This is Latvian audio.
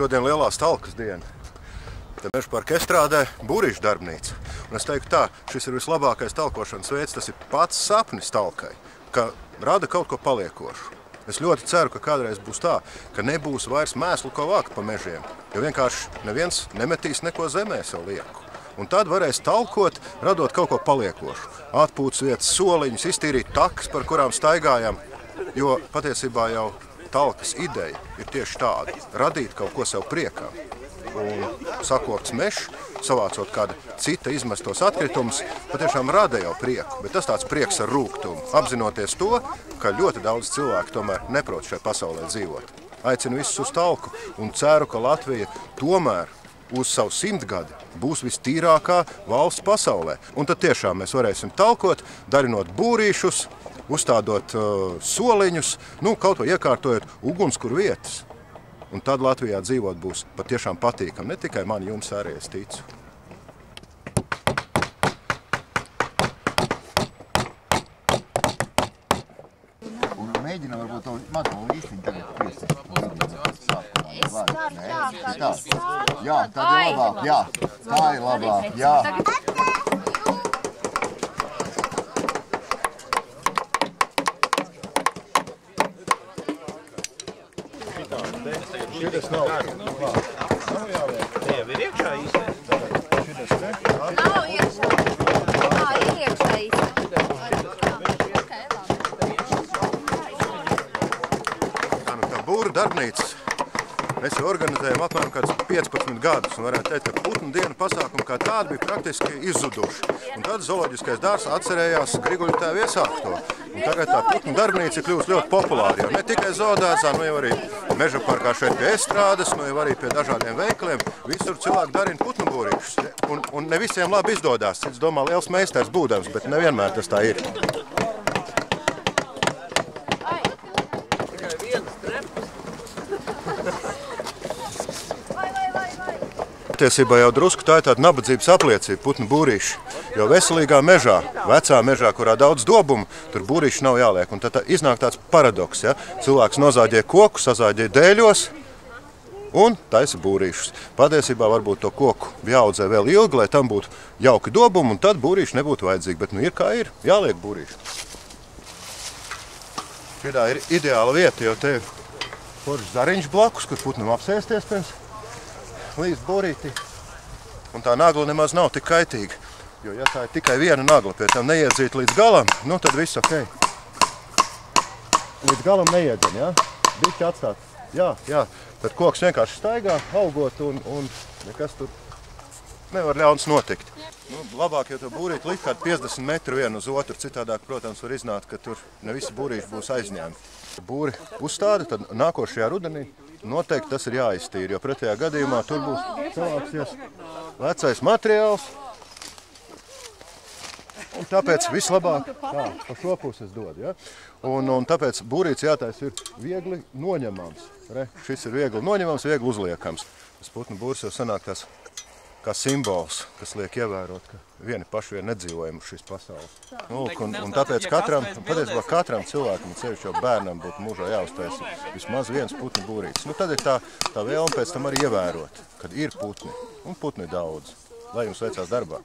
Šodien lielās talkas diena. Te Meža parka estrādē būrīšu darbnīca. Un es teiktu tā, šis ir vislabākais talkošanas veids, tas ir pats sapnis talkai, ka rada kaut ko paliekošu. Es ļoti ceru, ka kādreiz būs tā, ka nebūs vairs mēslu, ko vākt pa mežiem, jo vienkārši neviens nemetīs neko zemē sev lieku. Un tad varēs talkot, radot kaut ko paliekošu. Atpūtas vietas, soliņus, iztīrīt takas, par kurām staigājam, jo patiesībā jau talkas ideja ir tieši tāda – radīt kaut ko sev priekā. Un sakopts mežs, savācot kāda cita izmestos atkritumus, patiešām rada jau prieku, bet tas tāds prieks ar rūgtumu, apzinoties to, ka ļoti daudz cilvēku tomēr neprot šajā pasaulē dzīvot. Aicinu visus uz talku un ceru, ka Latvija tomēr uz savu 100 gadi būs vistīrākā valsts pasaulē. Un tad tiešām mēs varēsim talkot, darinot būrīšus, uzstādot soliņus, kaut ko iekārtojot ugunskura vietas. Un tad Latvijā dzīvot būs patiešām patīkami, ne tikai man, jums arī, es ticu. Un mēģinām varbūt to mazo īstiņu tagad piesīt. Jā, tā ir labāk, jā, tā ir labāk, jā. Šitas nav. Nav jāliek. Te jau ir iekšā īsti. Šitas ne? Nav iekšā. Ir iekšā īsti. Tā būra darbnīcas. Mēs jau organizējam apmēram kāds 15 gadus un varētu teikt, ka putnu dienu pasākumi kā tādi bija praktiski izzuduši. Un tad zooloģiskais dārzs atcerējās Griguļu tēvu iesākt to. Un tagad tā putnu darbnīca kļūst ļoti populāra, jo ne tikai zoodārzā, jau arī Meža parkā šeit pie estrādes, jau arī pie dažādiem veikaliem. Visur cilvēki darina putnu būrīšus. Un ne visiem labi izdodās. Cits domā liels meistars būdams, bet nevienmēr tas tā ir. Patiesībā jau drusku tā ir tāda nabadzības apliecība, putnu būrīši. Jo veselīgā mežā, vecā mežā, kurā daudz dobumu, tur būrīši nav jāliek. Un tad iznāk tāds paradoks, ja? Cilvēks nozāģē koku, sazāģē dēļos un taisa būrīšus. Patiesībā varbūt to koku jāaudzē vēl ilgi, lai tam būtu jauki dobumi, un tad būrīši nebūtu vajadzīgi. Bet ir kā ir, jāliek būrīši. Šitā ir ideāla vieta, jo te ir foršs zariņš blakus, kur putnam apsēsties pirms līdz būrītī. Un tā nagla nemaz nav tik kaitīga. Jo, ja tā ir tikai viena nagla, pie tam neiedzīt līdz galam, tad viss ok. Līdz galam neiedzen, ja? Bišķi atstāt. Jā. Tad koks vienkārši staigā, augot un nekas tur nevar ļauns notikt. Labāk, ja to būrīt likt kādu 50 metru vienu uz otru, citādāk, protams, var iznākt, ka tur ne visi būrīši būs aizņēmi. Būri uzstāda, tad nākošajā rudenī noteikti tas ir jāiztīra, jo pretējā gadījumā tur būs savāksies vecais materiāls. Un tāpēc vislabāk pa šo pusi es dodu. Ja? Un tāpēc būrīts jātais ir viegli noņemams. Šis ir viegli noņemams, viegli uzliekams. Tas putnu būrs jau sanāk tās kā simbols, kas liek ievērot, ka vieni paši vien nedzīvojam uz šīs pasaules. Un tāpēc patiesībā katram cilvēkam, sevišķi jau bērnam, būtu mūžā jāuztaisa vismaz viens putnu būrītis. Tad ir tā vēlme pēc tam arī ievērot, kad ir putni, un putni daudz. Lai jums veicās darbā!